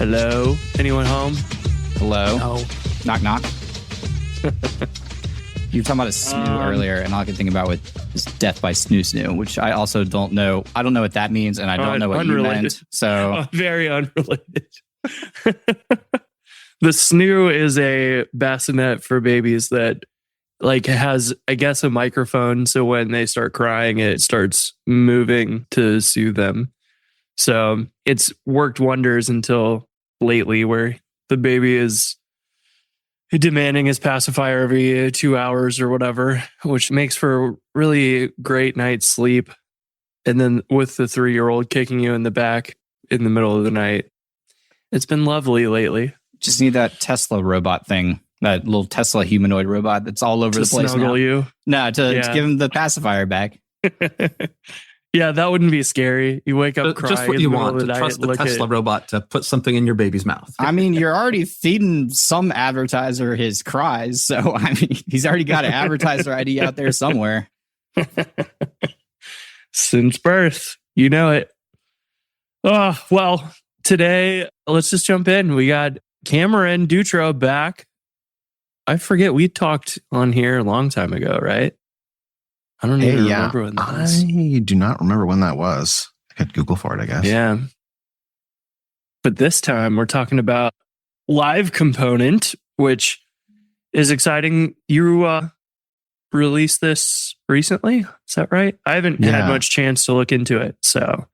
Hello? Anyone home? Hello? No. Knock, knock. You were talking about a snoo earlier, and all I can think about is death by snoo snoo, which I also don't know. I don't know what that means, and I don't know what unrelated. You meant. So very unrelated. The snoo is a bassinet for babies that has, I guess, a microphone. So when they start crying, it starts moving to soothe them. So it's worked wonders until lately, where the baby is demanding his pacifier every 2 hours or whatever, which makes for a really great night's sleep. And then with the 3-year-old kicking you in the back in the middle of the night, it's been lovely lately. Just need that Tesla robot thing, that little Tesla humanoid robot that's all over the place snuggle now. You? No, to give him the pacifier back. Yeah, that wouldn't be scary. You wake up crying. Just what you want, to trust the Tesla robot to put something in your baby's mouth. I mean, you're already feeding some advertiser his cries. So, I mean, he's already got an advertiser ID out there somewhere. Since birth, you know it. Oh, well, today, let's just jump in. We got Cameron Dutro back. I forget, we talked on here a long time ago, right? I don't even remember when that was. I do not remember when that was. I could Google for it, I guess. Yeah. But this time we're talking about LiveComponent, which is exciting. You released this recently? Is that right? I haven't had much chance to look into it. So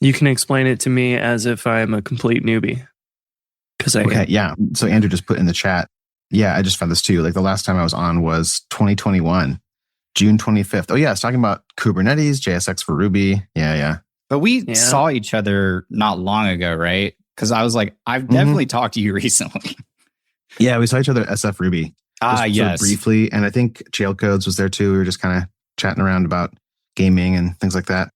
you can explain it to me as if I'm a complete newbie. Yeah. So Andrew just put in the chat. Yeah, I just found this too. Like the last time I was on was 2021. June 25th. Oh, yeah. It's talking about Kubernetes, JSX for Ruby. Yeah. But we saw each other not long ago, right? Because I was like, I've definitely talked to you recently. Yeah, we saw each other at SF Ruby. Yes. Briefly. And I think Jailcodes was there too. We were just kind of chatting around about gaming and things like that.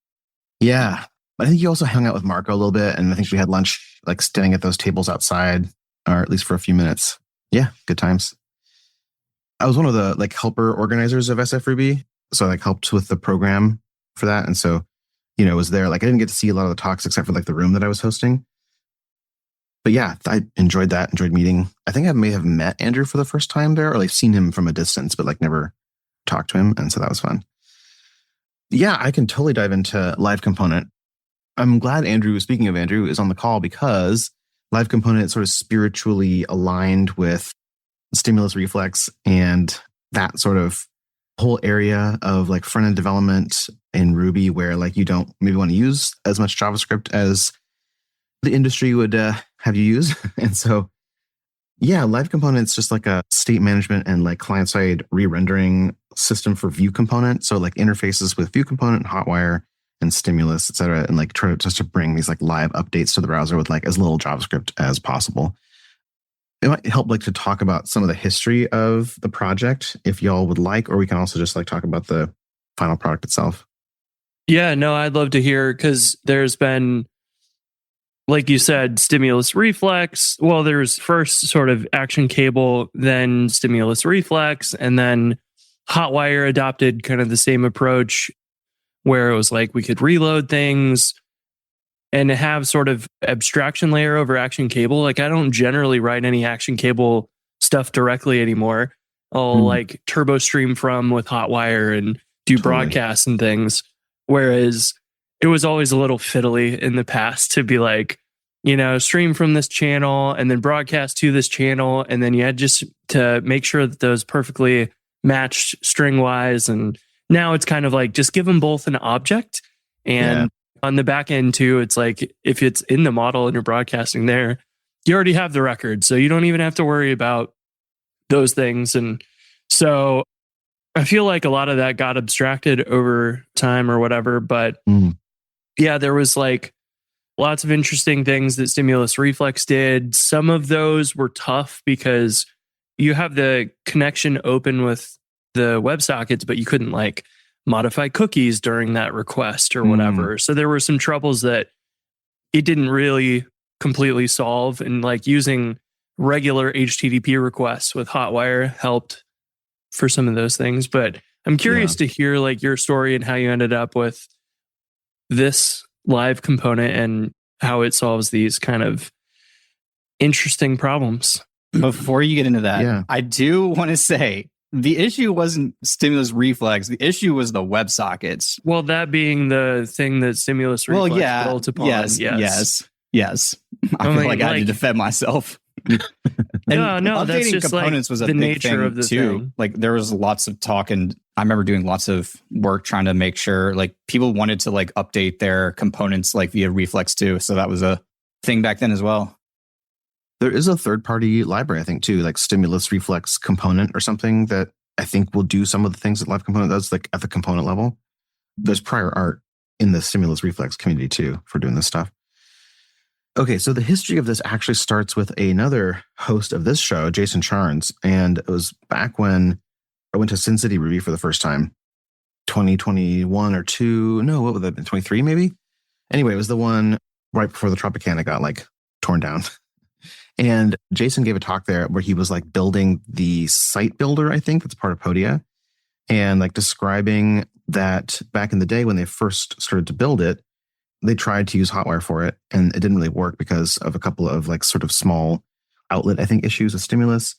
Yeah. I think you also hung out with Marco a little bit. And I think we had lunch, like standing at those tables outside, or at least for a few minutes. Yeah, good times. I was one of the helper organizers of SF Ruby. So I helped with the program for that. And so, I was there. I didn't get to see a lot of the talks except for the room that I was hosting. But yeah, I enjoyed that, enjoyed meeting. I think I may have met Andrew for the first time there, or seen him from a distance, but never talked to him. And so that was fun. Yeah, I can totally dive into LiveComponent. I'm glad speaking of Andrew, is on the call because LiveComponent is sort of spiritually aligned with stimulus reflex and that sort of whole area of front-end development in Ruby where you don't maybe want to use as much JavaScript as the industry would have you use. And so, yeah, LiveComponent is just a state management and client-side re-rendering system for Vue Component. So interfaces with Vue Component, Hotwire, and Stimulus, et cetera, and try to bring these live updates to the browser with as little JavaScript as possible. It might help to talk about some of the history of the project if y'all would like, or we can also just talk about the final product itself. Yeah, no, I'd love to hear because there's been, like you said, stimulus reflex. Well, there's first sort of action cable, then stimulus reflex, and then Hotwire adopted kind of the same approach where it was we could reload things and have sort of abstraction layer over action cable. I don't generally write any action cable stuff directly anymore. I'll turbo stream from with Hotwire and do broadcasts and things. Whereas it was always a little fiddly in the past to be stream from this channel and then broadcast to this channel. And then you had just to make sure that those perfectly matched string wise. And now it's kind of just give them both an object. And on the back end too, it's if it's in the model and you're broadcasting there, you already have the record. So you don't even have to worry about those things. And so I feel a lot of that got abstracted over time or whatever. But yeah, there was lots of interesting things that Stimulus Reflex did. Some of those were tough because you have the connection open with the WebSockets, but you couldn't modify cookies during that request or whatever. So there were some troubles that it didn't really completely solve. And using regular HTTP requests with Hotwire helped for some of those things. But I'm curious to hear your story and how you ended up with this LiveComponent and how it solves these kind of Interesting problems. Before you get into that, I do want to say the issue wasn't stimulus reflex. The issue was the WebSockets. Well, that being the thing that stimulus reflex built upon. Yes. I feel like I had to defend myself. No, that's just components was a the big nature thing of the too. thing. Like there was lots of talk, and I remember doing lots of work trying to make sure like people wanted to like update their components like via Reflex too. So that was a thing back then as well. There is a third-party library, I think, too, like Stimulus Reflex Component or something that I think will do some of the things that LiveComponent does, like at the component level. There's prior art in the Stimulus Reflex community, too, for doing this stuff. Okay, so the history of this actually starts with another host of this show, Jason Charnes, and it was back when I went to Sin City Ruby for the first time, 2021 or 2, no, what would that have been, 23 maybe? Anyway, it was the one right before the Tropicana got like torn down. And Jason gave a talk there where he was like building the site builder, I think, that's part of Podia, and like describing that back in the day when they first started to build it, they tried to use Hotwire for it, and it didn't really work because of a couple of like sort of small outlet, I think, issues with stimulus.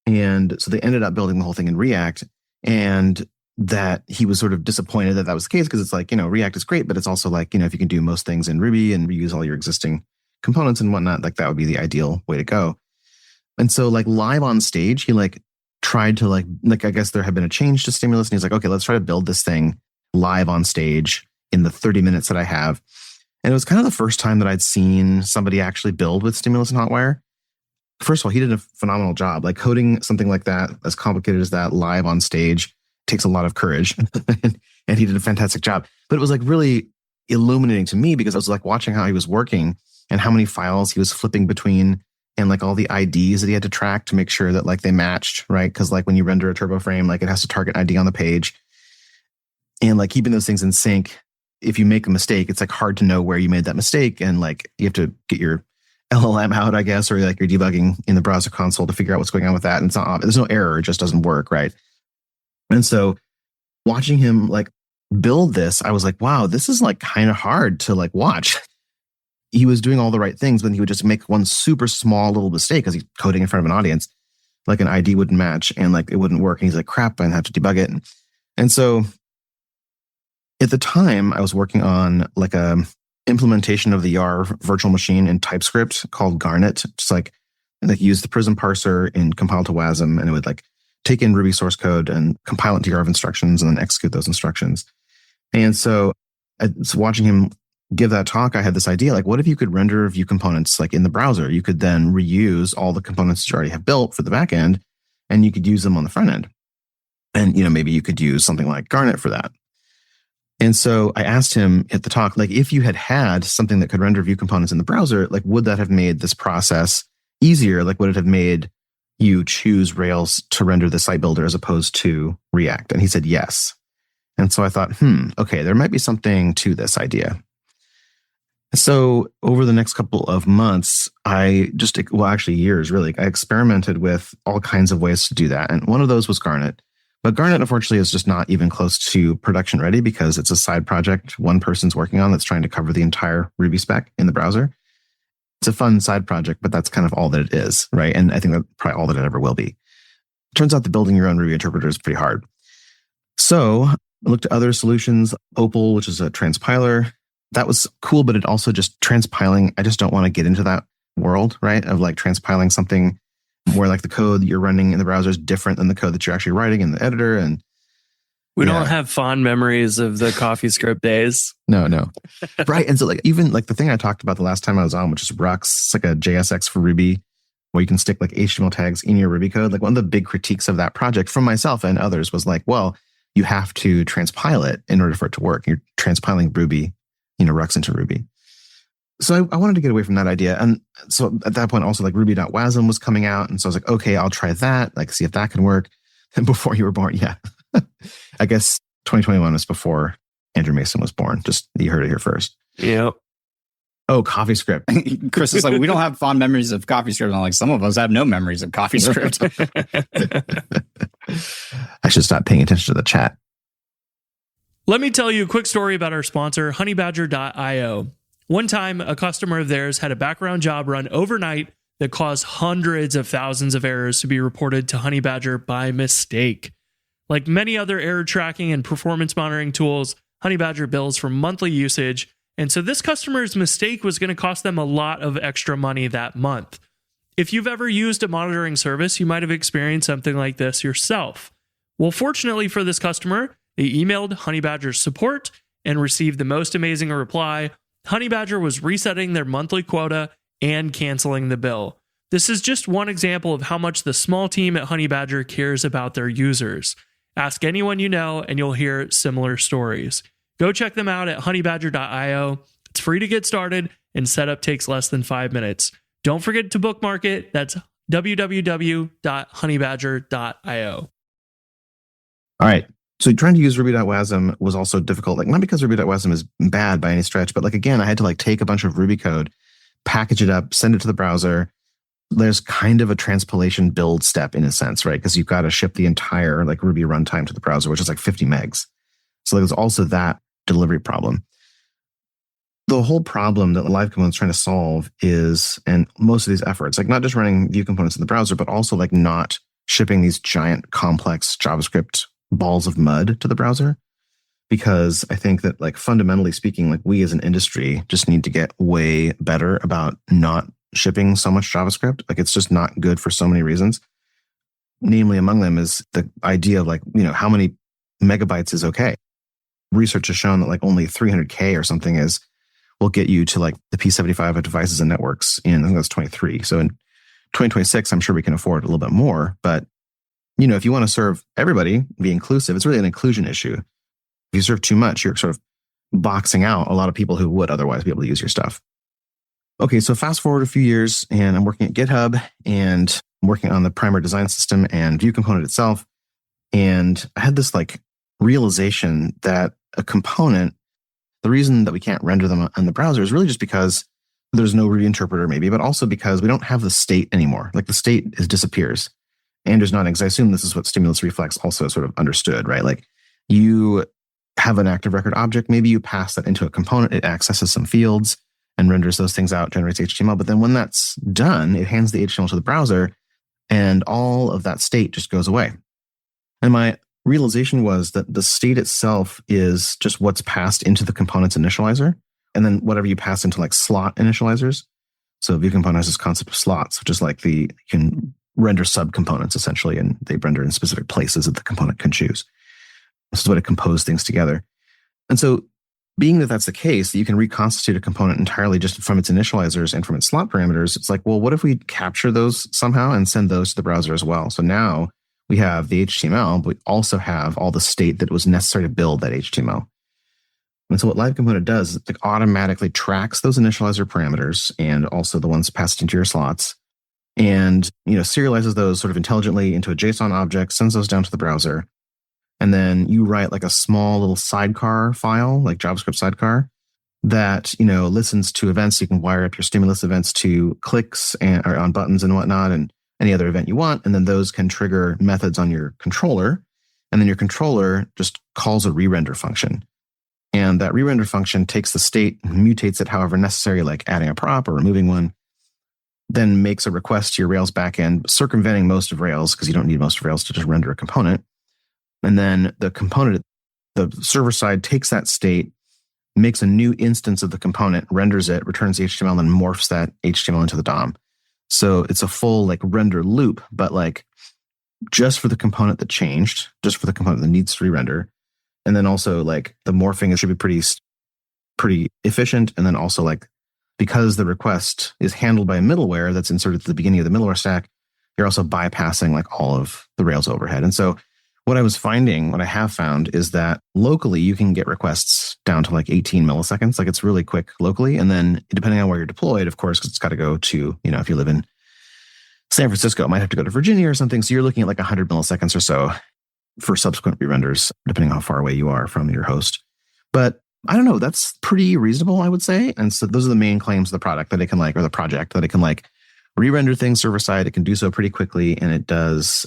And so they ended up building the whole thing in React, and that he was sort of disappointed that that was the case because it's like, React is great, but it's also like, if you can do most things in Ruby and reuse all your existing components and whatnot, like that would be the ideal way to go. And so like live on stage, he like tried to like I guess there had been a change to stimulus, and he's like, okay, let's try to build this thing live on stage in the 30 minutes that I have. And it was kind of the first time that I'd seen somebody actually build with stimulus and Hotwire. First of all, he did a phenomenal job. Like coding something like that, as complicated as that, live on stage takes a lot of courage. And he did a fantastic job. But it was like really illuminating to me because I was like watching how he was working and how many files he was flipping between, and like all the IDs that he had to track to make sure that like they matched, right? Because like when you render a turbo frame, like it has to target ID on the page. And like keeping those things in sync, if you make a mistake, it's like hard to know where you made that mistake. And like you have to get your LLM out, I guess, or like you're debugging in the browser console to figure out what's going on with that. And it's not, there's no error, it just doesn't work, right? And so watching him like build this, I was like, wow, this is like kind of hard to like watch. He was doing all the right things, but he would just make one super small little mistake because he's coding in front of an audience. Like an ID wouldn't match and like it wouldn't work. And he's like, crap, I have to debug it. And so at the time I was working on like a implementation of the YAR virtual machine in TypeScript called Garnet. Just like use the Prism parser in compile to WASM, and it would like take in Ruby source code and compile it to YARV instructions and then execute those instructions. And so watching him give that talk, I had this idea, like, what if you could render view components like in the browser? You could then reuse all the components you already have built for the back end, and you could use them on the front end. And, maybe you could use something like Garnet for that. And so I asked him at the talk, like, if you had something that could render view components in the browser, like, would that have made this process easier? Like, would it have made you choose Rails to render the site builder as opposed to React? And he said, yes. And so I thought, okay, there might be something to this idea. So over the next couple of months, actually years really, I experimented with all kinds of ways to do that. And one of those was Garnet. But Garnet, unfortunately, is just not even close to production ready because it's a side project one person's working on that's trying to cover the entire Ruby spec in the browser. It's a fun side project, but that's kind of all that it is, right? And I think that's probably all that it ever will be. Turns out that building your own Ruby interpreter is pretty hard. So I looked at other solutions. Opal, which is a transpiler. That was cool, but it also just transpiling. I just don't want to get into that world, right? Of like transpiling something where like the code that you're running in the browser is different than the code that you're actually writing in the editor. And we don't have fond memories of the CoffeeScript days. No. Right. And so like even like the thing I talked about the last time I was on, which is Rux, it's like a JSX for Ruby where you can stick like HTML tags in your Ruby code. Like one of the big critiques of that project from myself and others was like, well, you have to transpile it in order for it to work. You're transpiling Ruby, Rux into Ruby. So I wanted to get away from that idea. And so at that point also like ruby.wasm was coming out. And so I was like, okay, I'll try that, like see if that can work. And before you were born, yeah. I guess 2021 was before Andrew Mason was born. Just you heard it here first. Yep. Oh, CoffeeScript. Chris is like, we don't have fond memories of CoffeeScript. And I'm like, some of us have no memories of CoffeeScript. I should stop paying attention to the chat. Let me tell you a quick story about our sponsor, Honeybadger.io. One time, a customer of theirs had a background job run overnight that cause hundreds of thousands of errors to be reported to Honeybadger by mistake. Like many other error tracking and performance monitoring tools, Honeybadger bills for monthly usage, and so this customer's mistake was going to cost them a lot of extra money that month. If you've ever used a monitoring service, you might have experienced something like this yourself. Well, fortunately for this customer, they emailed Honeybadger's support and received the most amazing reply. Honeybadger was resetting their monthly quota and canceling the bill. This is just one example of how much the small team at Honeybadger cares about their users. Ask anyone you know and you'll hear similar stories. Go check them out at honeybadger.io. It's free to get started and setup takes less than 5 minutes. Don't forget to bookmark it. That's www.honeybadger.io. All right. So trying to use Ruby.wasm was also difficult. Like, not because Ruby.wasm is bad by any stretch, but like, again, I had to like take a bunch of Ruby code, package it up, send it to the browser. There's kind of a transpilation build step in a sense, right? Because you've got to ship the entire like Ruby runtime to the browser, which is like 50 megs. So there's also that delivery problem. The whole problem that LiveComponent is trying to solve is, and most of these efforts, like not just running view components in the browser, but also like not shipping these giant complex JavaScript balls of mud to the browser. Because I think that like fundamentally speaking, like we as an industry just need to get way better about not shipping so much JavaScript. Like it's just not good for so many reasons. Namely among them is the idea of like, you know, how many megabytes is okay. Research has shown that like only 300K or something will get you to like the P75 of devices and networks in, I think that's 23. So in 2026, I'm sure we can afford a little bit more. But, you know, if you want to serve everybody, be inclusive, it's really an inclusion issue. If you serve too much, you're sort of boxing out a lot of people who would otherwise be able to use your stuff. Okay, so fast forward a few years and I'm working at GitHub and I'm working on the primer design system and view component itself. And I had this like realization that a component, the reason that we can't render them in the browser is really just because there's no Ruby interpreter maybe, but also because we don't have the state anymore. Like the state disappears and there's not, because I assume this is what stimulus reflex also sort of understood, right? Like you have an active record object, maybe you pass that into a component, it accesses some fields and renders those things out, generates HTML. But then when that's done, it hands the HTML to the browser and all of that state just goes away. And my realization was that the state itself is just what's passed into the component's initializer, and then whatever you pass into like slot initializers. So view component has this concept of slots, which is like you can render subcomponents essentially, and they render in specific places that the component can choose. This is what it composes things together. And so being that that's the case, that you can reconstitute a component entirely just from its initializers and from its slot parameters, it's like, well, what if we capture those somehow and send those to the browser as well? So now we have the HTML, but we also have all the state that was necessary to build that HTML. And so what LiveComponent does is it automatically tracks those initializer parameters and also the ones passed into your slots, and serializes those sort of intelligently into a JSON object, sends those down to the browser, and then you write like a small little sidecar file, like JavaScript sidecar, that listens to events. You can wire up your stimulus events to clicks or on buttons and whatnot, and any other event you want, and then those can trigger methods on your controller, and then your controller just calls a re-render function. And that re-render function takes the state, mutates it however necessary, like adding a prop or removing one, then makes a request to your Rails backend, circumventing most of Rails, because you don't need most of Rails to just render a component. And then the component, the server side, takes that state, makes a new instance of the component, renders it, returns the HTML, and then morphs that HTML into the DOM. So it's a full like render loop, but like just for the component that changed, just for the component that needs to re-render. And then also like the morphing should be pretty efficient. And then also like, because the request is handled by a middleware that's inserted at the beginning of the middleware stack, you're also bypassing like all of the Rails overhead. And so what I have found is that locally you can get requests down to like 18 milliseconds. Like it's really quick locally. And then depending on where you're deployed, of course, 'cause it's got to go to, if you live in San Francisco, it might have to go to Virginia or something. So you're looking at like 100 milliseconds or so for subsequent re-renders, depending on how far away you are from your host. But I don't know, that's pretty reasonable, I would say. And so those are the main claims of the product that it can or the project, that it can re-render things server side. It can do so pretty quickly. And it does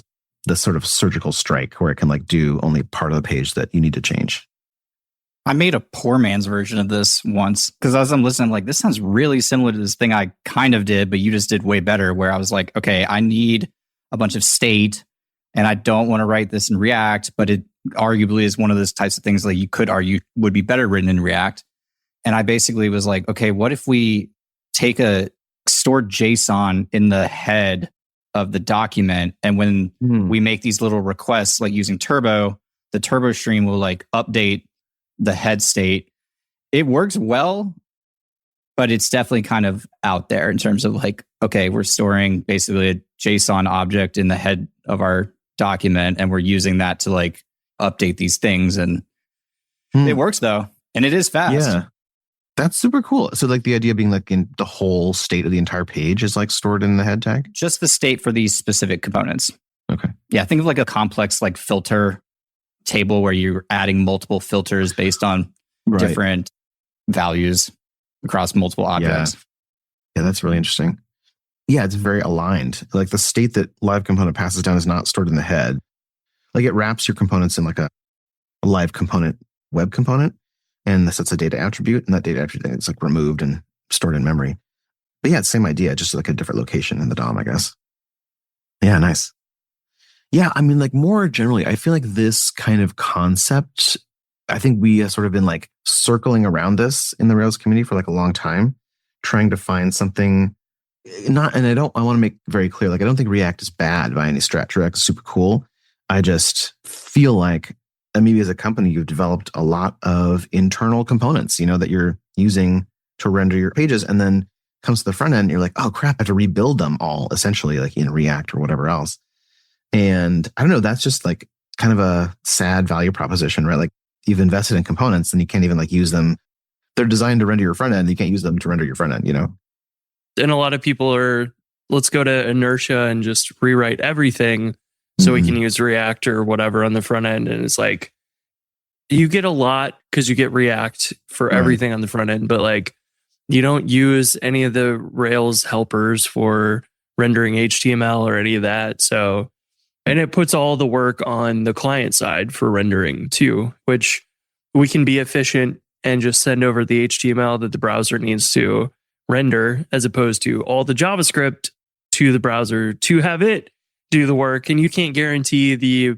the sort of surgical strike where it can do only part of the page that you need to change. I made a poor man's version of this once because as I'm listening, I'm like, this sounds really similar to this thing I kind of did, but you just did way better. Where I was like, okay, I need a bunch of state and I don't want to write this in React, but it arguably is one of those types of things like you could argue would be better written in React. And I basically was like, okay, what if we take a stored JSON in the head of the document, and when we make these little requests, like using Turbo, the Turbo stream will like update the head state. It works well, but it's definitely kind of out there in terms of like, okay, we're storing basically a JSON object in the head of our document, and we're using that to like update these things. And it works though, and it is fast. Yeah. That's super cool. So like the idea being like in the whole state of the entire page is like stored in the head tag? Just the state for these specific components. Okay. Yeah, think of like a complex like filter table where you're adding multiple filters based on different values across multiple objects. Yeah, that's really interesting. Yeah, it's very aligned. Like the state that LiveComponent passes down is not stored in the head. Like it wraps your components in like a LiveComponent web component, and this sets a data attribute, and that data attribute is like removed and stored in memory. But yeah, it's the same idea, just like a different location in the DOM, I guess. Yeah, nice. Yeah, I mean, like more generally, I feel like this kind of concept, I think we have sort of been like circling around this in the Rails community for like a long time, trying to find something not, and I want to make very clear, like, I don't think React is bad by any stretch. React is super cool. I just feel like, and maybe as a company, you've developed a lot of internal components, you know, that you're using to render your pages, and then comes to the front end, and you're like, oh crap, I have to rebuild them all essentially, like in React or whatever else. And I don't know, that's just like kind of a sad value proposition, right? Like you've invested in components and you can't even like use them. They're designed to render your front end. You can't use them to render your front end, you know? And a lot of people are, let's go to inertia and just rewrite everything so we can use React or whatever on the front end. And it's like, you get a lot because you get React for everything on the front end, but like you don't use any of the Rails helpers for rendering HTML or any of that. So, and it puts all the work on the client side for rendering too, which we can be efficient and just send over the HTML that the browser needs to render, as opposed to all the JavaScript to the browser to have it do the work. And you can't guarantee the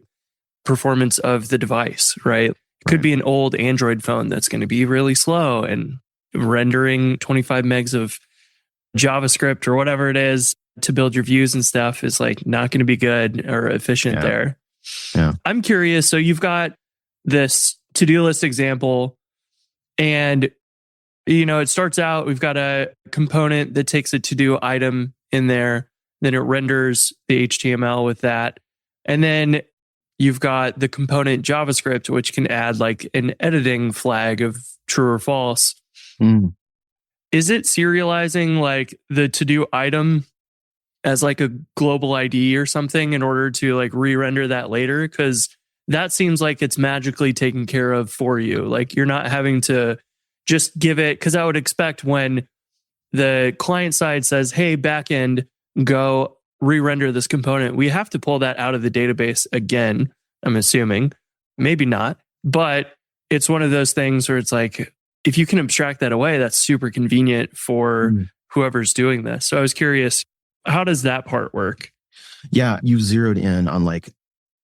performance of the device, right? It could be an old Android phone that's going to be really slow, and rendering 25 megs of JavaScript or whatever it is to build your views and stuff is like not going to be good or efficient there. Yeah. I'm curious. So you've got this to-do list example, and you know, it starts out, we've got a component that takes a to-do item in there, then it renders the HTML with that. And then you've got the component JavaScript, which can add like an editing flag of true or false. Is it serializing like the to-do item as like a global ID or something in order to like re-render that later? Because that seems like it's magically taken care of for you. Like you're not having to just give it, because I would expect when the client side says, hey, backend, go re-render this component, we have to pull that out of the database again, I'm assuming. Maybe not. But it's one of those things where it's like, if you can abstract that away, that's super convenient for whoever's doing this. So I was curious, how does that part work? Yeah, you zeroed in on like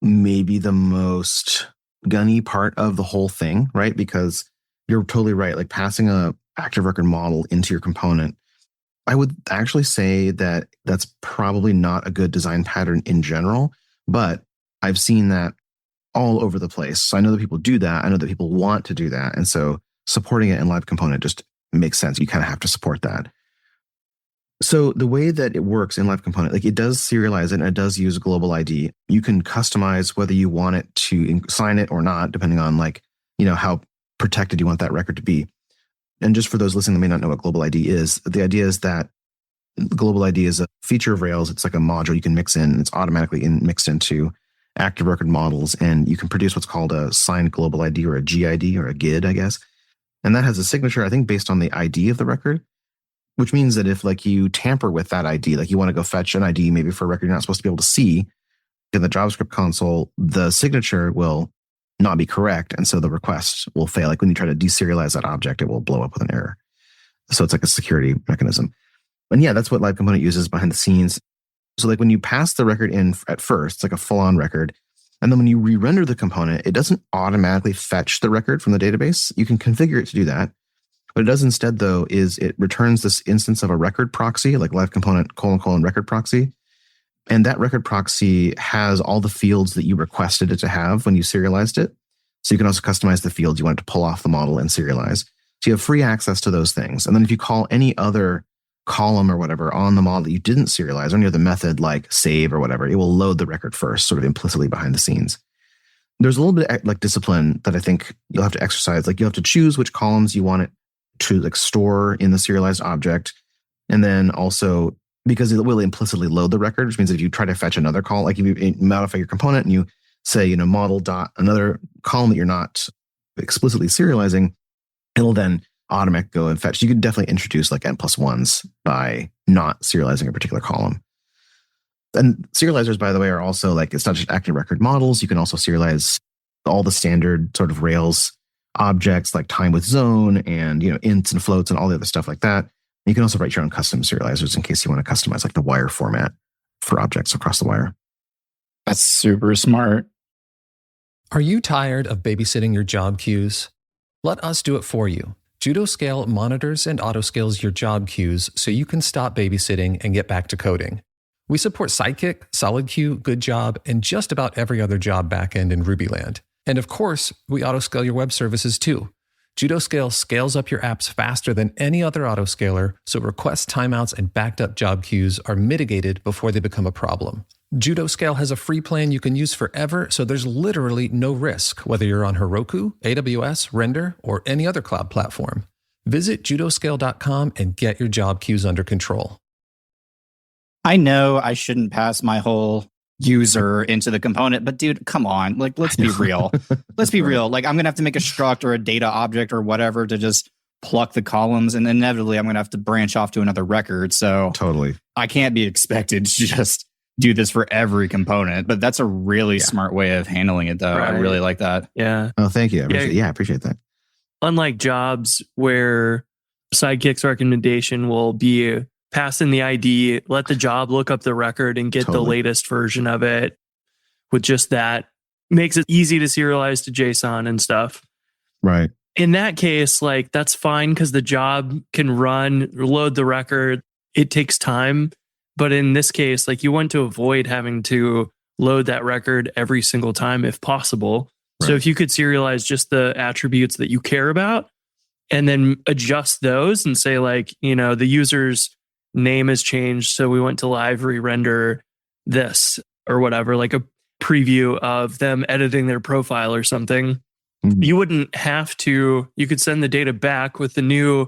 maybe the most gunny part of the whole thing, right? Because you're totally right. Like passing a active record model into your component, I would actually say that that's probably not a good design pattern in general, but I've seen that all over the place. So I know that people do that. I know that people want to do that. And so supporting it in LiveComponent just makes sense. You kind of have to support that. So the way that it works in LiveComponent, like it does serialize it and it does use a global ID. You can customize whether you want it to sign it or not, depending on like, you know, how protected you want that record to be. And just for those listening that may not know what global ID is, the idea is that global ID is a feature of Rails. It's like a module you can mix in, and it's automatically mixed into active record models. And you can produce what's called a signed global ID or a GID or a GID, I guess. And that has a signature, I think, based on the ID of the record, which means that if like you tamper with that ID, like you want to go fetch an ID maybe for a record you're not supposed to be able to see in the JavaScript console, the signature will not be correct. And so the request will fail. Like when you try to deserialize that object, it will blow up with an error. So it's like a security mechanism. And yeah, that's what LiveComponent uses behind the scenes. So like when you pass the record in at first, it's like a full-on record. And then when you re-render the component, it doesn't automatically fetch the record from the database. You can configure it to do that. What it does instead, though, is it returns this instance of a record proxy, like LiveComponent : record proxy. And that record proxy has all the fields that you requested it to have when you serialized it. So you can also customize the fields you want it to pull off the model and serialize. So you have free access to those things. And then if you call any other column or whatever on the model that you didn't serialize, or any other method like save or whatever, it will load the record first, sort of implicitly behind the scenes. There's a little bit of like discipline that I think you'll have to exercise. Like you have to choose which columns you want it to like store in the serialized object. And then also, because it will implicitly load the record, which means if you try to fetch another call, like if you modify your component and you say, model dot another column that you're not explicitly serializing, it'll then automatic go and fetch. You could definitely introduce like n+1s by not serializing a particular column. And serializers, by the way, are also like, it's not just active record models. You can also serialize all the standard sort of Rails objects like time with zone and, ints and floats and all the other stuff like that. You can also write your own custom serializers in case you want to customize like the wire format for objects across the wire. That's super smart. Are you tired of babysitting your job queues? Let us do it for you. JudoScale monitors and autoscales your job queues so you can stop babysitting and get back to coding. We support Sidekick, SolidQ, GoodJob, and just about every other job backend in Rubyland. And of course, we autoscale your web services too. JudoScale scales up your apps faster than any other autoscaler, so request timeouts and backed up job queues are mitigated before they become a problem. JudoScale has a free plan you can use forever, so there's literally no risk, whether you're on Heroku, AWS, Render, or any other cloud platform. Visit judoscale.com and get your job queues under control. I know I shouldn't pass my whole user into the component, but dude, come on. Like, let's be real. Let's be real. Like, I'm going to have to make a struct or a data object or whatever to just pluck the columns, and inevitably I'm going to have to branch off to another record. So totally, I can't be expected to just do this for every component, but that's a really smart way of handling it, though. Right. I really like that. Yeah. Oh, thank you. I appreciate that. Unlike jobs where Sidekick's recommendation will be pass in the ID, let the job look up the record and get the latest version of it with just that, makes it easy to serialize to JSON and stuff. Right. In that case, like that's fine because the job can run, load the record. It takes time. But in this case, like you want to avoid having to load that record every single time if possible. Right. So if you could serialize just the attributes that you care about and then adjust those and say like, the user's name has changed. So we went to live re-render this or whatever, like a preview of them editing their profile or something. Mm-hmm. You wouldn't have to, you could send the data back with the new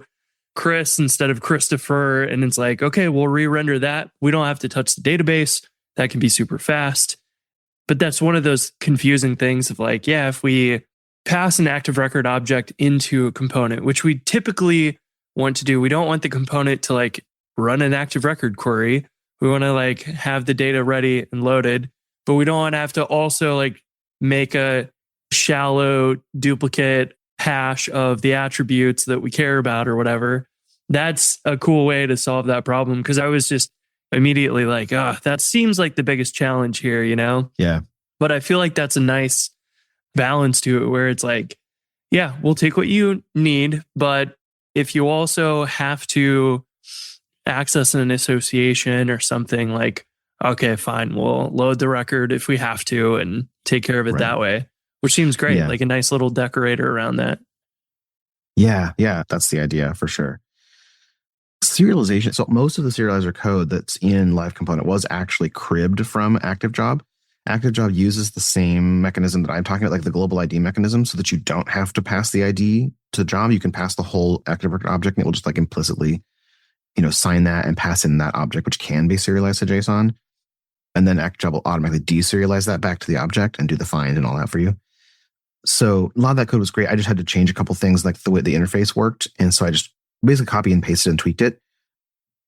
Chris instead of Christopher. And it's like, okay, we'll re-render that. We don't have to touch the database. That can be super fast. But that's one of those confusing things of like, yeah, if we pass an active record object into a component, which we typically want to do, we don't want the component to like run an active record query. We want to like have the data ready and loaded, but we don't want to have to also like make a shallow duplicate hash of the attributes that we care about or whatever. That's a cool way to solve that problem. Cause I was just immediately like, that seems like the biggest challenge here, Yeah. But I feel like that's a nice balance to it where it's like, yeah, we'll take what you need. But if you also have to access an association or something, like, okay, fine, we'll load the record if we have to and take care of it that way, which seems great. Yeah. Like a nice little decorator around that. Yeah, that's the idea for sure. Serialization. So most of the serializer code that's in LiveComponent was actually cribbed from ActiveJob. ActiveJob uses the same mechanism that I'm talking about, like the global ID mechanism, so that you don't have to pass the ID to the job. You can pass the whole active record object and it will just like implicitly, sign that and pass in that object, which can be serialized to JSON. And then ActiveJob will automatically deserialize that back to the object and do the find and all that for you. So a lot of that code was great. I just had to change a couple things like the way the interface worked. And so I just basically copy and pasted and tweaked it.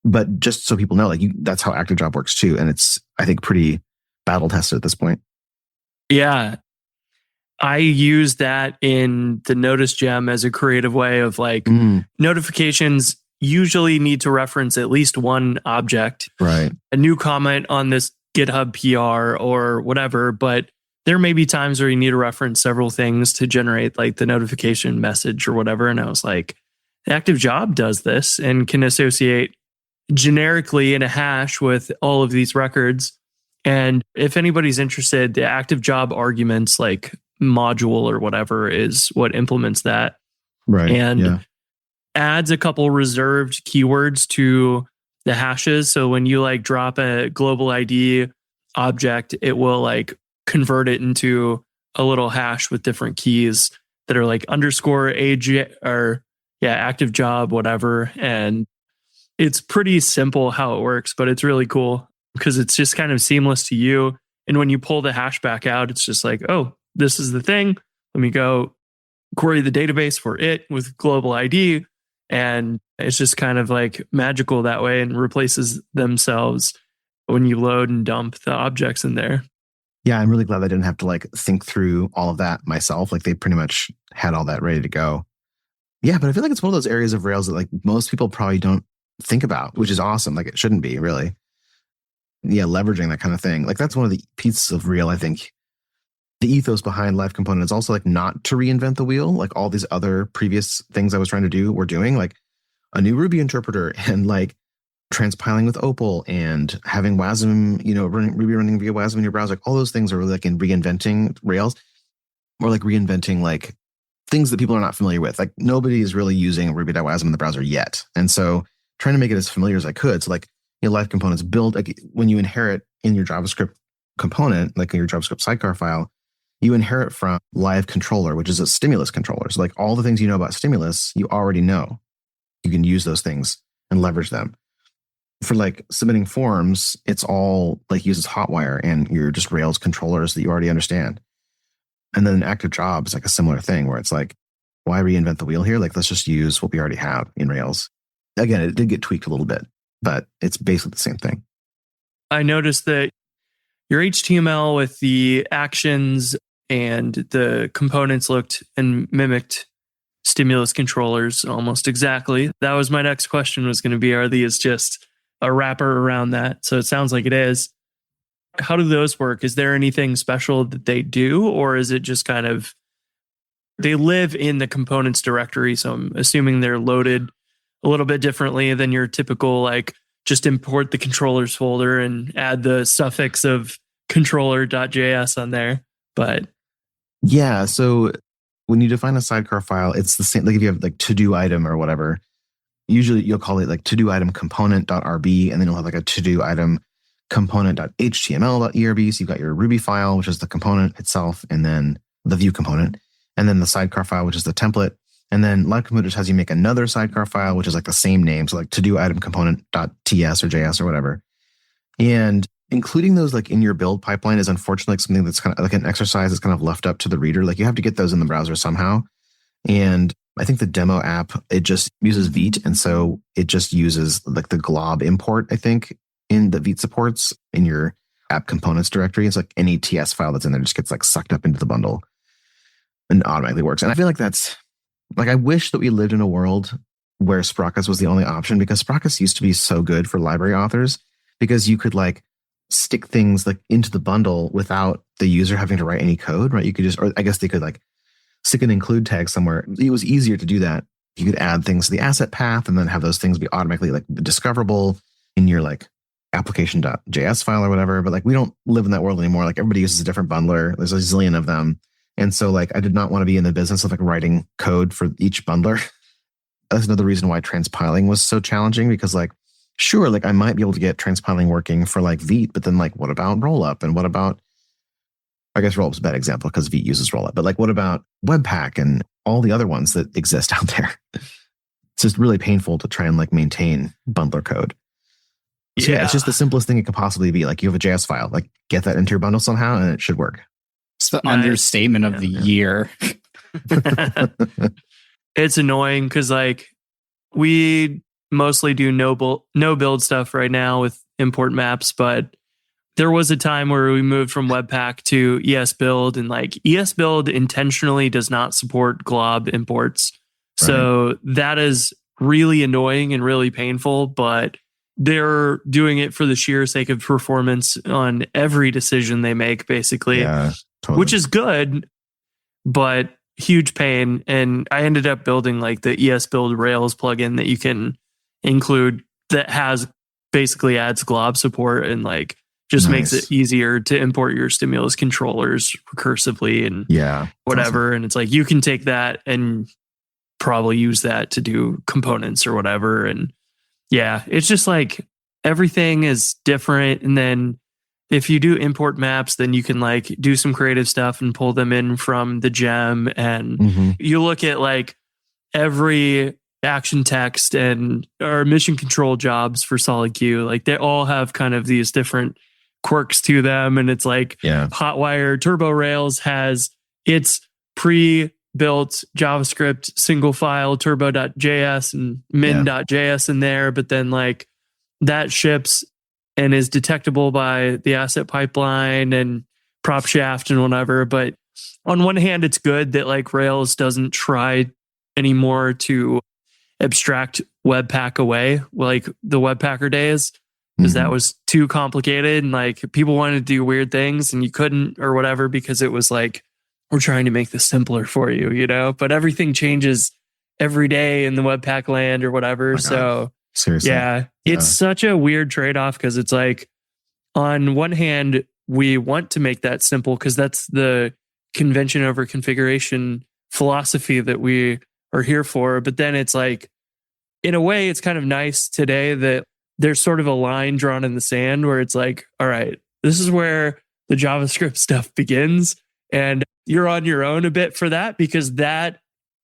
But just so people know, like that's how ActiveJob works too. And it's, I think, pretty battle tested at this point. Yeah. I use that in the notice gem as a creative way of like notifications usually need to reference at least one object, Right. a new comment on this GitHub PR or whatever. But there may be times where you need to reference several things to generate like the notification message or whatever. And I was like, the active job does this and can associate generically in a hash with all of these records. And if anybody's interested, the active job arguments like module or whatever is what implements that. Right. And adds a couple reserved keywords to the hashes. So when you like drop a global ID object, it will like convert it into a little hash with different keys that are like underscore AJ or active job, whatever. And it's pretty simple how it works, but it's really cool because it's just kind of seamless to you. And when you pull the hash back out, it's just like, oh, this is the thing. Let me go query the database for it with global ID. And it's just kind of like magical that way and replaces themselves when you load and dump the objects in there. Yeah, I'm really glad I didn't have to like think through all of that myself. Like they pretty much had all that ready to go. Yeah, but I feel like it's one of those areas of Rails that like most people probably don't think about, which is awesome. Like it shouldn't be really. Yeah, leveraging that kind of thing. Like that's one of the pieces of Real, I think. The ethos behind LiveComponent is also like not to reinvent the wheel. Like all these other previous things I was trying to do, we're doing like a new Ruby interpreter and like transpiling with Opal and having WASM, Ruby running via WASM in your browser. Like all those things are really like in reinventing Rails or like reinventing like things that people are not familiar with. Like nobody is really using Ruby.wasm in the browser yet. And so trying to make it as familiar as I could. So like LiveComponents build, like when you inherit in your JavaScript component, like in your JavaScript sidecar file, you inherit from live controller, which is a stimulus controller. So like all the things you know about stimulus, you already know. You can use those things and leverage them. For like submitting forms, it's all like uses Hotwire and your just Rails controllers that you already understand. And then active job is like a similar thing where it's like, why reinvent the wheel here? Like, let's just use what we already have in Rails. Again, it did get tweaked a little bit, but it's basically the same thing. I noticed that your HTML with the actions and the components looked and mimicked stimulus controllers almost exactly. That was my next question was going to be, are these just a wrapper around that? So it sounds like it is. How do those work? Is there anything special that they do, or is it just kind of, they live in the components directory? So I'm assuming they're loaded a little bit differently than your typical, like just import the controllers folder and add the suffix of controller.js on there. But yeah, so when you define a sidecar file, it's the same. Like if you have like to-do item or whatever, usually you'll call it like to-do item component.rb, and then you'll have like a to-do item component.html.erb. So you've got your Ruby file, which is the component itself, and then the view component, and then the sidecar file, which is the template. And then LiveComponent just has you make another sidecar file, which is like the same name. So like to-do item component.ts or JS or whatever. And including those like in your build pipeline is unfortunately like something that's kind of like an exercise that's kind of left up to the reader. Like you have to get those in the browser somehow. And I think the demo app, it just uses Vite. And so it just uses like the glob import, I think, in the Vite supports in your app components directory. It's like any TS file that's in there just gets like sucked up into the bundle and automatically works. And I feel like that's like, I wish that we lived in a world where Sprockets was the only option, because Sprockets used to be so good for library authors because you could like stick things like into the bundle without the user having to write any code, right? You could just, or I guess they could like stick an include tag somewhere. It was easier to do that. You could add things to the asset path and then have those things be automatically like discoverable in your like application.js file or whatever. But like, we don't live in that world anymore. Like everybody uses a different bundler. There's a zillion of them. And so like, I did not want to be in the business of like writing code for each bundler. That's another reason why transpiling was so challenging, because like, sure, like I might be able to get transpiling working for like Vite, but then like, what about Rollup? And what about, I guess Rollup's a bad example because Vite uses Rollup, but like, what about Webpack and all the other ones that exist out there? It's just really painful to try and like maintain bundler code. So yeah, it's just the simplest thing it could possibly be. Like you have a JS file, like get that into your bundle somehow and it should work. It's the understatement of the year. It's annoying because like we mostly do no build stuff right now with import maps, but there was a time where we moved from Webpack to ESBuild, and like ESBuild intentionally does not support glob imports. So that is really annoying and really painful, but they're doing it for the sheer sake of performance on every decision they make, basically, Totally. which is good, but huge pain. And I ended up building like the ESBuild Rails plugin that you can include that has basically adds glob support and like just makes it easier to import your stimulus controllers recursively and whatever. Awesome. And it's like you can take that and probably use that to do components or whatever. And yeah, it's just like everything is different. And then if you do import maps, then you can like do some creative stuff and pull them in from the gem. And you look at like every action text and or mission control jobs for SolidQ, like they all have kind of these different quirks to them. And it's like Hotwire Turbo Rails has its pre-built JavaScript single file turbo.js and min.js in there, but then like that ships and is detectable by the asset pipeline and prop shaft and whatever. But on one hand, it's good that like Rails doesn't try anymore to abstract Webpack away like the Webpacker days, because that was too complicated and like people wanted to do weird things and you couldn't or whatever, because it was like, we're trying to make this simpler for you, you know, but everything changes every day in the Webpack land or whatever. So seriously, it's such a weird trade-off, because it's like, on one hand, we want to make that simple because that's the convention over configuration philosophy that we are here for. But then it's like, in a way, it's kind of nice today that there's sort of a line drawn in the sand where it's like, all right, this is where the JavaScript stuff begins. And you're on your own a bit for that, because that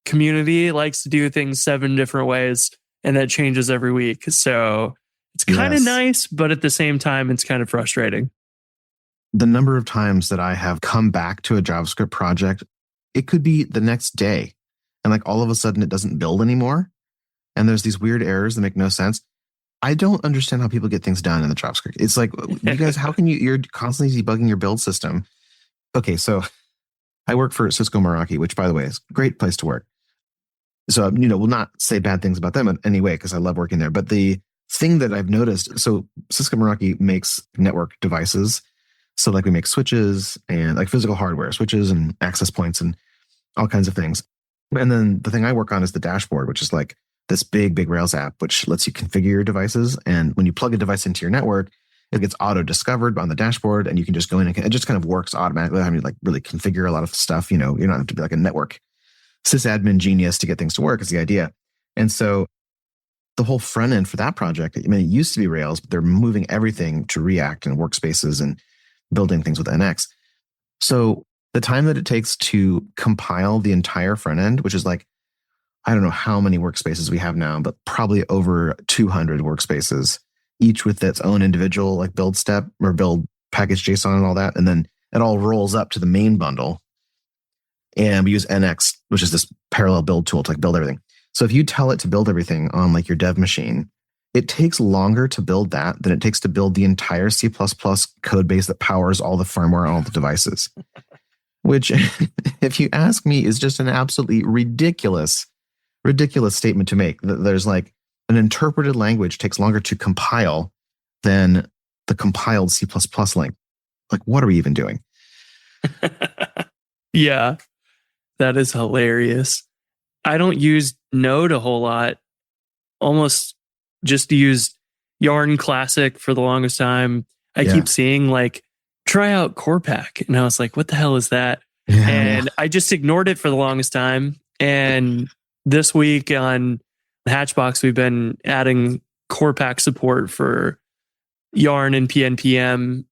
community likes to do things 7 different ways and that changes every week. So it's kind of nice, but at the same time, it's kind of frustrating. The number of times that I have come back to a JavaScript project, it could be the next day. And like all of a sudden it doesn't build anymore. And there's these weird errors that make no sense. I don't understand how people get things done in the JavaScript. It's like, you guys, how can you're constantly debugging your build system. Okay, so I work for Cisco Meraki, which by the way is a great place to work. So, we'll not say bad things about them in any way because I love working there. But the thing that I've noticed, so Cisco Meraki makes network devices. So like we make switches and like physical hardware, switches and access points and all kinds of things. And then the thing I work on is the dashboard, which is like this big Rails app, which lets you configure your devices. And when you plug a device into your network, it gets auto-discovered on the dashboard, and you can just go in and it just kind of works automatically. I mean, like really configure a lot of stuff. You don't have to be like a network sysadmin genius to get things to work is the idea. And so the whole front end for that project, I mean, it used to be Rails, but they're moving everything to React and workspaces and building things with NX. So the time that it takes to compile the entire front end, which is like, I don't know how many workspaces we have now, but probably over 200 workspaces, each with its own individual like build step or build package JSON and all that. And then it all rolls up to the main bundle. And we use NX, which is this parallel build tool to like build everything. So if you tell it to build everything on like your dev machine, it takes longer to build that than it takes to build the entire C++ code base that powers all the firmware on all the devices. Which, if you ask me, is just an absolutely ridiculous statement to make. There's like an interpreted language takes longer to compile than the compiled C++ link. Like, what are we even doing? Yeah, that is hilarious. I don't use Node a whole lot. Almost just use Yarn Classic for the longest time. I keep seeing like, try out CorePack. And I was like, what the hell is that? And I just ignored it for the longest time. And this week on Hatchbox, we've been adding CorePack support for Yarn and PNPM.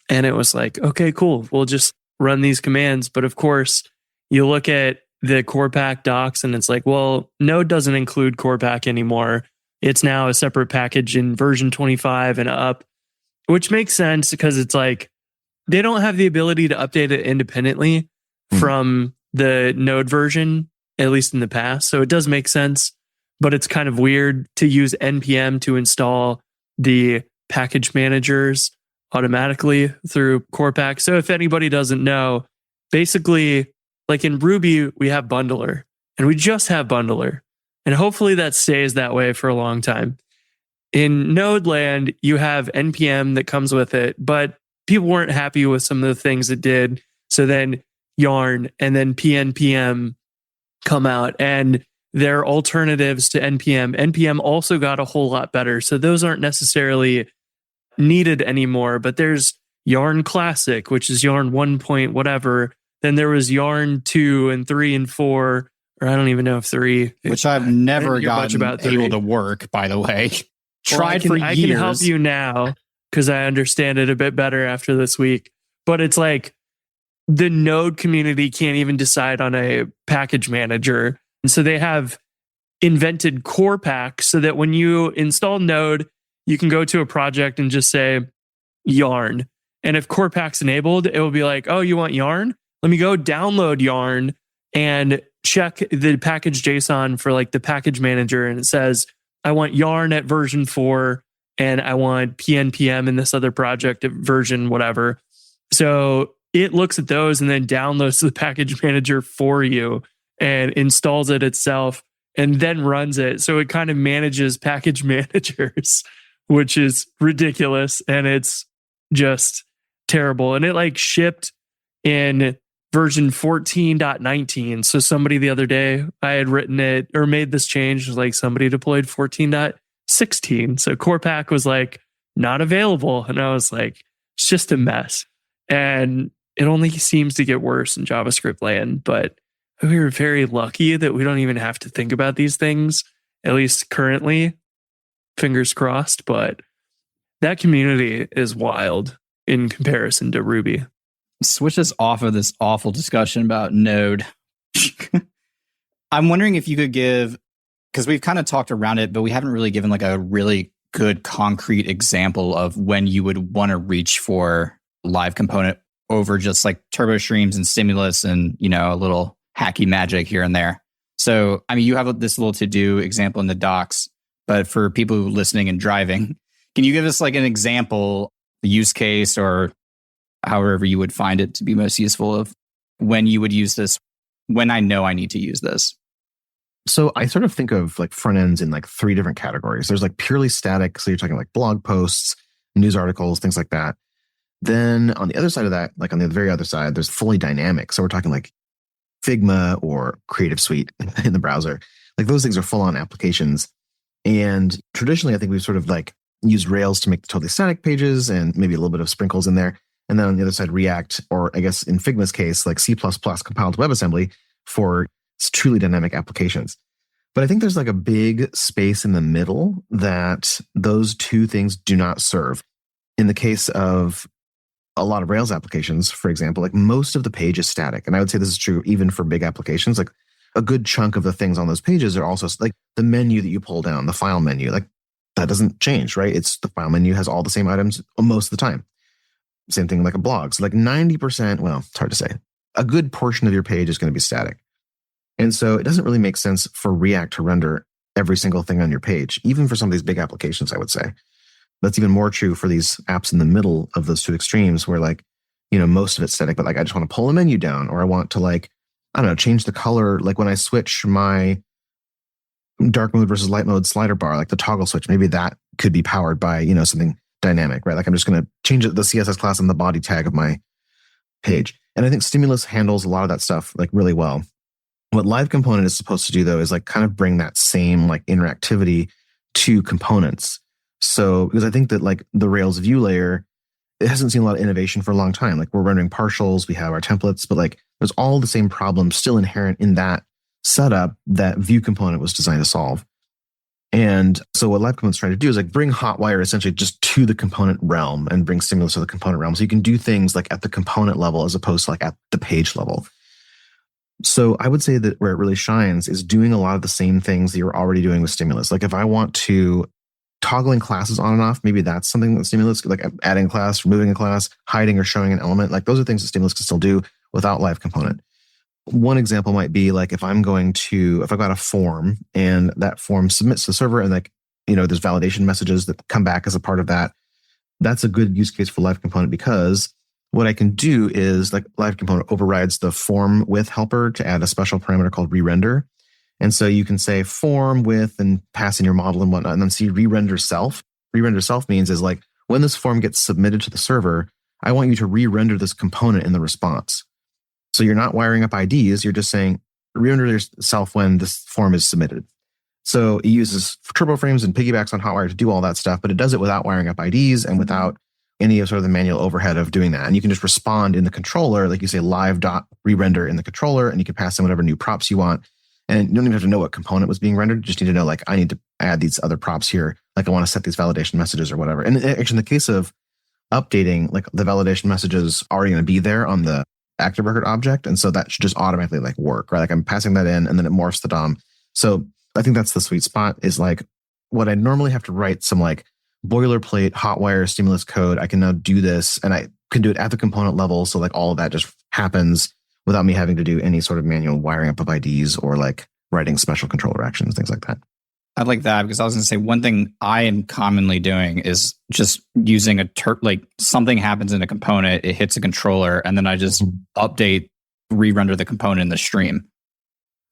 And it was like, okay, cool. We'll just run these commands. But of course, you look at the CorePack docs and it's like, well, Node doesn't include CorePack anymore. It's now a separate package in version 25 and up, which makes sense because it's like, they don't have the ability to update it independently from the Node version, at least in the past. So it does make sense, but it's kind of weird to use NPM to install the package managers automatically through Core-Pack. So if anybody doesn't know, basically, like in Ruby, we have bundler, and we just have bundler. And hopefully that stays that way for a long time. In Node land, you have NPM that comes with it, but people weren't happy with some of the things it did. So then Yarn and then PNPM come out, and they're alternatives to NPM. NPM also got a whole lot better. So those aren't necessarily needed anymore, but there's Yarn Classic, which is Yarn 1 point whatever. Then there was Yarn 2 and 3 and 4, or I don't even know if 3. Which I've never gotten about able to work, by the way. Tried for years. I can help you now because I understand it a bit better after this week. But it's like the Node community can't even decide on a package manager. And so they have invented Core-Pack so that when you install Node, you can go to a project and just say Yarn. And if Core-Pack's enabled, it will be like, oh, you want Yarn? Let me go download Yarn and check the package JSON for like the package manager. And it says, I want Yarn at version 4 and I want PNPM in this other project at version whatever. So it looks at those and then downloads the package manager for you and installs it itself and then runs it. So it kind of manages package managers, which is ridiculous. And it's just terrible. And it like shipped in version 14.19. So somebody the other day, I had written it or made this change, like somebody deployed 14.16. So Core-Pack was like not available. And I was like, it's just a mess. And it only seems to get worse in JavaScript land. But we were very lucky that we don't even have to think about these things, at least currently. Fingers crossed. But that community is wild in comparison to Ruby. Switch us off of this awful discussion about Node. I'm wondering if you could give, because we've kind of talked around it, but we haven't really given like a really good concrete example of when you would want to reach for LiveComponent over just like turbo streams and stimulus and, you know, a little hacky magic here and there. So, I mean, you have this little to-do example in the docs, but for people who are listening and driving, can you give us like an example, a use case, or however you would find it to be most useful of when you would use this, when I know I need to use this? So I sort of think of like front ends in like 3 different categories. There's like purely static. So you're talking like blog posts, news articles, things like that. Then on the other side of that, like on the very other side, there's fully dynamic. So we're talking like Figma or Creative Suite in the browser. Like those things are full on applications. And traditionally, I think we've sort of like used Rails to make the totally static pages and maybe a little bit of sprinkles in there. And then on the other side, React, or I guess in Figma's case, like C++ compiled WebAssembly for truly dynamic applications. But I think there's like a big space in the middle that those two things do not serve. In the case of a lot of Rails applications, for example, like most of the page is static. And I would say this is true even for big applications. Like a good chunk of the things on those pages are also like the menu that you pull down, the file menu, like that doesn't change, right? It's the file menu has all the same items most of the time. Same thing like a blog. So like 90%, well, it's hard to say. A good portion of your page is going to be static. And so it doesn't really make sense for React to render every single thing on your page, even for some of these big applications, I would say. That's even more true for these apps in the middle of those two extremes where like, you know, most of it's static, but like I just want to pull a menu down or I want to like, I don't know, change the color. Like when I switch my dark mode versus light mode slider bar, like the toggle switch, maybe that could be powered by, you know, something dynamic, right? Like I'm just going to change the CSS class and the body tag of my page. And I think Stimulus handles a lot of that stuff like really well. What LiveComponent is supposed to do though is like kind of bring that same like interactivity to components. So, because I think that like the Rails view layer, it hasn't seen a lot of innovation for a long time. Like we're rendering partials, we have our templates, but like there's all the same problems still inherent in that setup that view component was designed to solve. And so what LiveComponent is trying to do is like bring Hotwire essentially just to the component realm and bring Stimulus to the component realm. So you can do things like at the component level as opposed to like at the page level. So I would say that where it really shines is doing a lot of the same things that you're already doing with Stimulus. Like if I want to toggling classes on and off, maybe that's something that Stimulus, like adding a class, removing a class, hiding or showing an element. Like those are things that Stimulus can still do without LiveComponent. One example might be like if I've got a form and that form submits to the server and like, you know, there's validation messages that come back as a part of that. that's a good use case for LiveComponent, because what I can do is like LiveComponent overrides the form with helper to add a special parameter called re-render. And so you can say form with and pass in your model and whatnot, and then see re-render self. Re-render self means is like when this form gets submitted to the server, I want you to re-render this component in the response. So you're not wiring up IDs. You're just saying re-render yourself when this form is submitted. So it uses turbo frames and piggybacks on Hotwire to do all that stuff, but it does it without wiring up IDs and without any of sort of the manual overhead of doing that. And you can just respond in the controller, like you say live.re-render in the controller, and you can pass in whatever new props you want. And you don't even have to know what component was being rendered. You just need to know, like, I need to add these other props here. Like I want to set these validation messages or whatever. And actually in the case of updating, like the validation messages are already going to be there on the active record object. And so that should just automatically like work, right? Like I'm passing that in and then it morphs the DOM. So I think that's the sweet spot, is like what I normally have to write some like boilerplate Hotwire stimulus code. I can now do this, and I can do it at the component level. So like all of that just happens without me having to do any sort of manual wiring up of IDs or like writing special controller actions, things like that. I like that, because I was going to say one thing I am commonly doing is just using like something happens in a component, it hits a controller, and then I just update, re-render the component in the stream.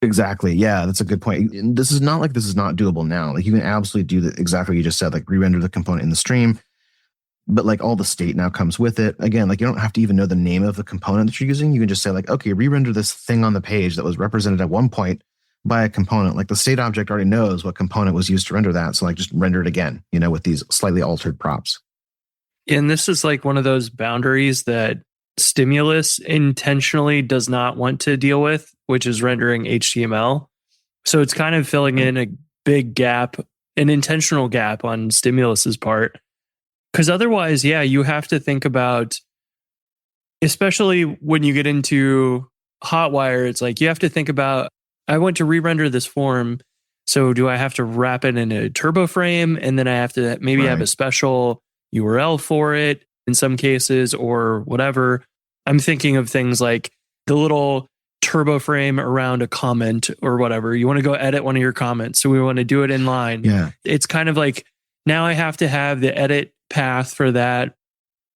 Exactly. Yeah, that's a good point. This is not doable now. Like you can absolutely do exactly what you just said, like re-render the component in the stream, but like all the state now comes with it. Again, like you don't have to even know the name of the component that you're using. You can just say like, okay, re-render this thing on the page that was represented at one point by a component. Like the state object already knows what component was used to render that. So like just render it again, with these slightly altered props. And this is like one of those boundaries that Stimulus intentionally does not want to deal with, which is rendering HTML. So it's kind of filling in a big gap, an intentional gap on Stimulus's part. Because otherwise, yeah, you have to think about, especially when you get into Hotwire, it's like you have to think about, I want to re-render this form. So do I have to wrap it in a turbo frame? And then I have to maybe have a special URL for it in some cases or whatever. I'm thinking of things like the little turbo frame around a comment or whatever. You want to go edit one of your comments. So we want to do it in line. Yeah. It's kind of like now I have to have the edit path for that.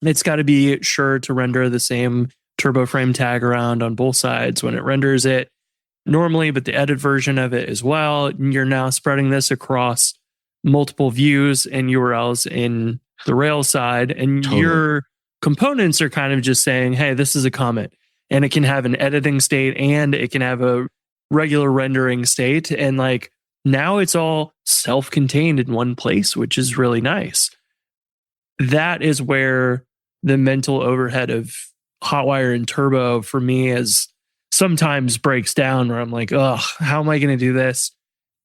It's got to be sure to render the same turbo frame tag around on both sides when it renders it normally, but the edit version of it as well. You're now spreading this across multiple views and URLs in the Rails side, and your components are kind of just saying, hey, this is a comment, and it can have an editing state and it can have a regular rendering state. And like now it's all self-contained in one place, which is really nice. That is where the mental overhead of Hotwire and Turbo for me is sometimes breaks down, where I'm like, oh, how am I going to do this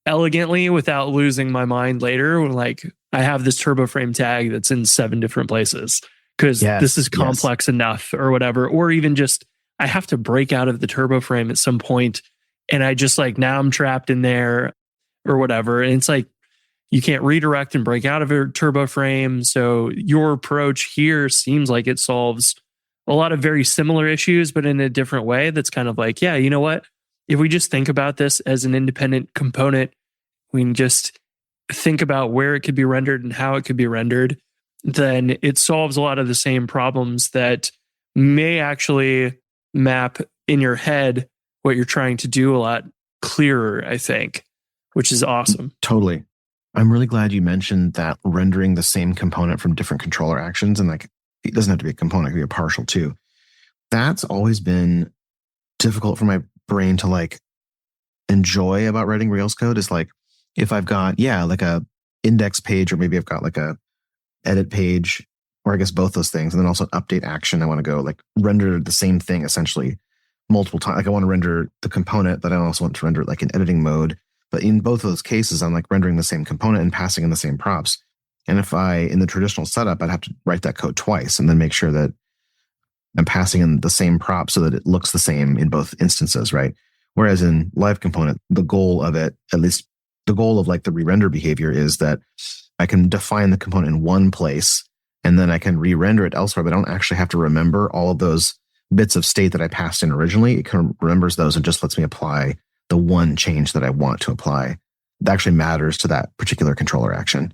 elegantly without losing my mind later? When like I have this turbo frame tag that's in 7 different places because this is complex enough or whatever, or even just I have to break out of the turbo frame at some point, and I just like now I'm trapped in there or whatever. And it's like you can't redirect and break out of a turbo frame. So your approach here seems like it solves a lot of very similar issues, but in a different way. That's kind of like, yeah, you know what? If we just think about this as an independent component, we can just think about where it could be rendered and how it could be rendered, then it solves a lot of the same problems that may actually map in your head what you're trying to do a lot clearer, I think, which is awesome. Totally. I'm really glad you mentioned that rendering the same component from different controller actions, and like it doesn't have to be a component, it could be a partial too. That's always been difficult for my brain to like enjoy about writing Rails code, is like if I've got, like a index page, or maybe I've got like a edit page, or I guess both those things, and then also an update action. I want to go like render the same thing essentially multiple times. Like I want to render the component, but I also want to render it like in editing mode. But in both of those cases, I'm like rendering the same component and passing in the same props. And if in the traditional setup, I'd have to write that code twice and then make sure that I'm passing in the same prop so that it looks the same in both instances, right? Whereas in LiveComponent, the goal of it, at least the goal of like the re-render behavior, is that I can define the component in one place and then I can re-render it elsewhere, but I don't actually have to remember all of those bits of state that I passed in originally. It kind of remembers those and just lets me apply the one change that I want to apply that actually matters to that particular controller action.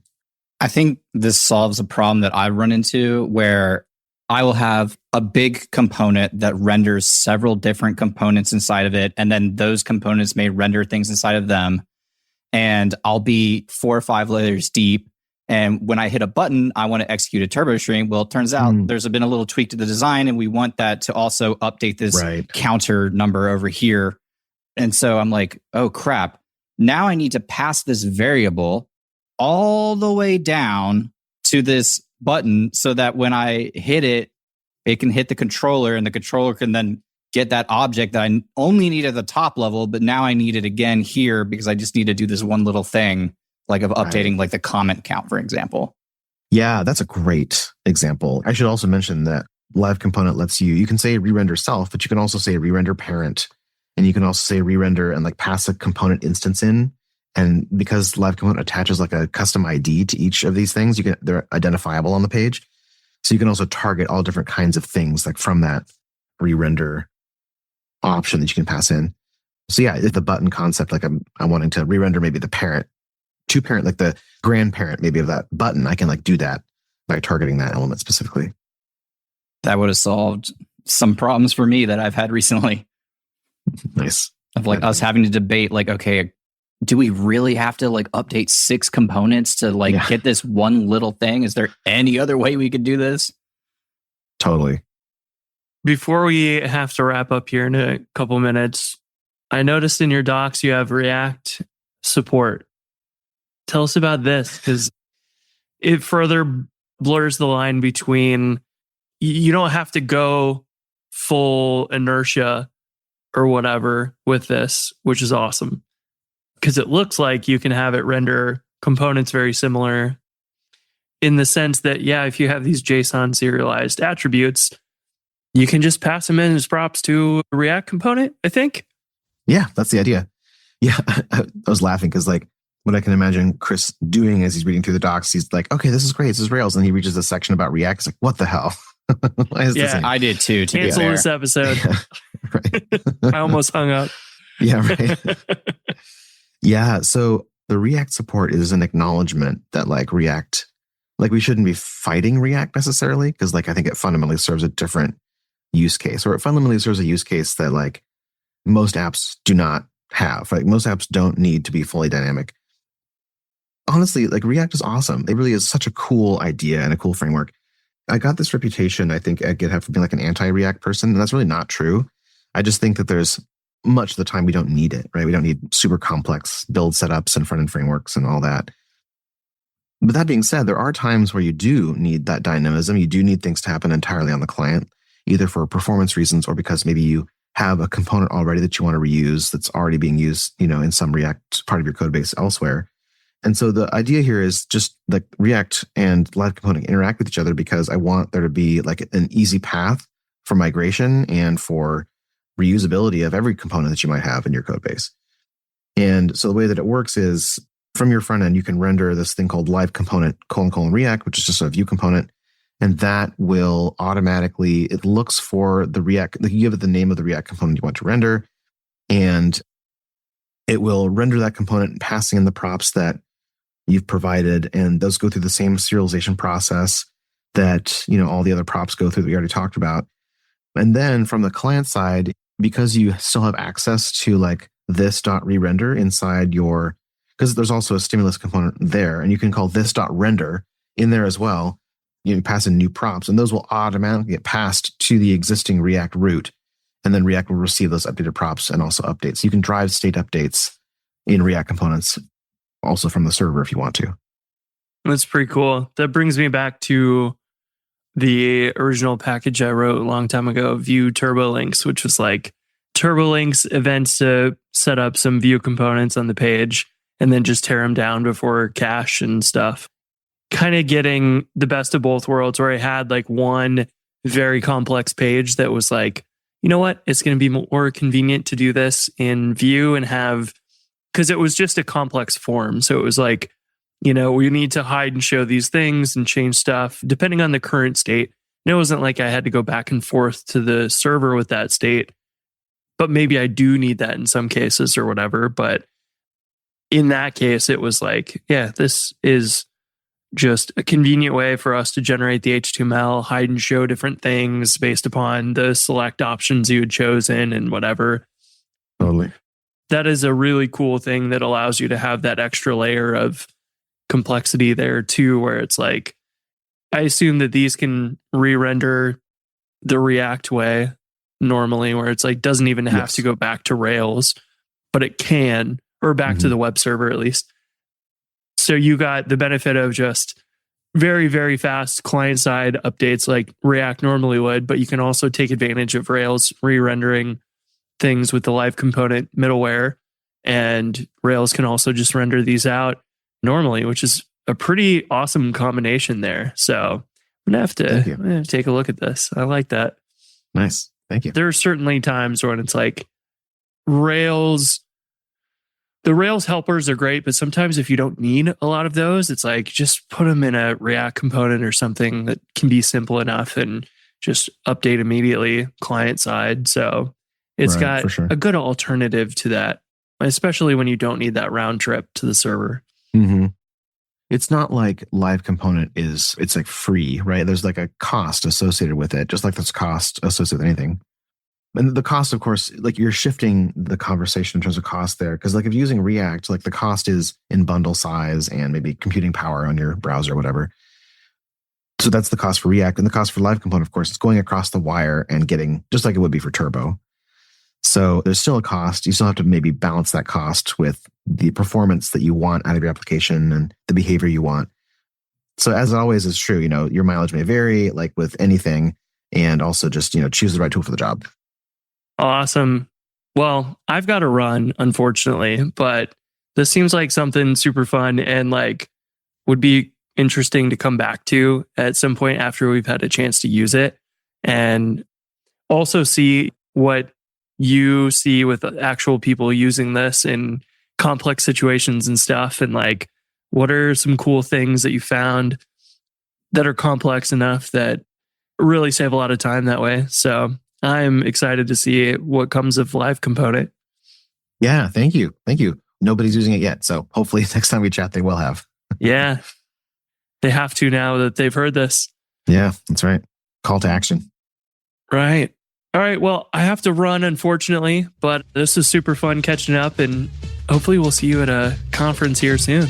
I think this solves a problem that I run into where I will have a big component that renders several different components inside of it. And then those components may render things inside of them. And I'll be 4 or 5 layers deep. And when I hit a button, I want to execute a turbo string. Well, it turns out there's been a little tweak to the design, and we want that to also update this counter number over here. And so I'm like, oh, crap. Now I need to pass this variable all the way down to this button so that when I hit it, it can hit the controller, and the controller can then get that object that I only need at the top level, but now I need it again here because I just need to do this one little thing, like of updating like the comment count, for example. Yeah, that's a great example. I should also mention that LiveComponent lets you can say re-render self, but you can also say re-render parent. And you can also say re-render and like pass a component instance in. And because LiveComponent attaches like a custom ID to each of these things, they're identifiable on the page. So you can also target all different kinds of things like from that re-render option that you can pass in. So yeah, the button concept, like I'm wanting to re-render maybe the parent, to parent, like the grandparent maybe of that button, I can like do that by targeting that element specifically. That would have solved some problems for me that I've had recently. Nice. Of like us having to debate like, okay, do we really have to like update 6 components to like get this one little thing? Is there any other way we could do this? Totally. Before we have to wrap up here in a couple minutes, I noticed in your docs you have React support. Tell us about this, because it further blurs the line between you don't have to go full inertia or whatever with this, which is awesome. Because it looks like you can have it render components very similar in the sense that, yeah, if you have these JSON serialized attributes, you can just pass them in as props to a React component, I think. Yeah, that's the idea. Yeah, I was laughing because like what I can imagine Chris doing as he's reading through the docs, he's like, okay, this is great. This is Rails. And he reaches a section about React. It's like, what the hell? Why is this? I did too, to cancel this episode. Yeah, right. I almost hung up. Yeah, right. Yeah, so the React support is an acknowledgement that like React, like we shouldn't be fighting React necessarily, because like I think it fundamentally serves a different use case, or it fundamentally serves a use case that like most apps do not have. Like most apps don't need to be fully dynamic. Honestly, like React is awesome. It really is such a cool idea and a cool framework. I got this reputation, I think, at GitHub for being like an anti-React person, and that's really not true. I just think that there's much of the time we don't need it, right? We don't need super complex build setups and front-end frameworks and all that. But that being said, there are times where you do need that dynamism. You do need things to happen entirely on the client, either for performance reasons or because maybe you have a component already that you want to reuse that's already being used, in some React part of your code base elsewhere. And so the idea here is just like React and LiveComponent interact with each other because I want there to be like an easy path for migration and for reusability of every component that you might have in your code base. And so the way that it works is from your front end, you can render this thing called LiveComponent : React, which is just a view component. And that will automatically, it looks for the React, you give it the name of the React component you want to render, and it will render that component passing in the props that you've provided. And those go through the same serialization process that, all the other props go through that we already talked about. And then from the client side, because you still have access to like this.rerender inside your, because there's also a stimulus component there, and you can call this.render in there as well. You can pass in new props, and those will automatically get passed to the existing React root. And then React will receive those updated props and also updates. You can drive state updates in React components also from the server if you want to. That's pretty cool. That brings me back to the original package I wrote a long time ago, Vue TurboLinks, which was like TurboLinks events to set up some Vue components on the page and then just tear them down before cache and stuff. Kind of getting the best of both worlds, where I had like one very complex page that was like, you know what, it's going to be more convenient to do this in Vue and have, because it was just a complex form. So it was like, we need to hide and show these things and change stuff depending on the current state. And it wasn't like I had to go back and forth to the server with that state, but maybe I do need that in some cases or whatever. But in that case, it was like, yeah, this is just a convenient way for us to generate the HTML, hide and show different things based upon the select options you had chosen and whatever. Totally. That is a really cool thing that allows you to have that extra layer of complexity there too, where it's like, I assume that these can re-render the React way normally, where it's like doesn't even have to go back to Rails, but it can, or back to the web server at least. So you got the benefit of just very, very fast client-side updates like React normally would, but you can also take advantage of Rails re-rendering things with the LiveComponent middleware, and Rails can also just render these out normally, which is a pretty awesome combination there. So I'm going to have to take a look at this. I like that. Nice. Thank you. There are certainly times when it's like Rails... The Rails helpers are great, but sometimes if you don't need a lot of those, it's like just put them in a React component or something that can be simple enough and just update immediately client side. So it's got a good alternative to that, especially when you don't need that round trip to the server. Mm-hmm. It's not like LiveComponent it's like free, right? There's like a cost associated with it, just like there's cost associated with anything. And the cost, of course, like you're shifting the conversation in terms of cost there. Because like if you're using React, like the cost is in bundle size and maybe computing power on your browser or whatever. So that's the cost for React. And the cost for LiveComponent, of course, is going across the wire and getting, just like it would be for Turbo. So there's still a cost. You still have to maybe balance that cost with the performance that you want out of your application and the behavior you want. So as always is true, your mileage may vary like with anything, and also just, choose the right tool for the job. Awesome. Well, I've got to run, unfortunately, but this seems like something super fun and like would be interesting to come back to at some point after we've had a chance to use it, and also see what you see with actual people using this in complex situations and stuff. And like, what are some cool things that you found that are complex enough that really save a lot of time that way? So I'm excited to see what comes of LiveComponent. Yeah, thank you. Thank you. Nobody's using it yet. So hopefully next time we chat, they will have. Yeah, they have to now that they've heard this. Yeah, that's right. Call to action. Right. All right. Well, I have to run, unfortunately, but this is super fun catching up, and hopefully we'll see you at a conference here soon.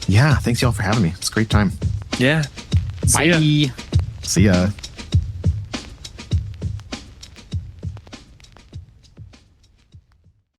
Yeah, thanks y'all for having me. It's a great time. Yeah. Bye. See ya.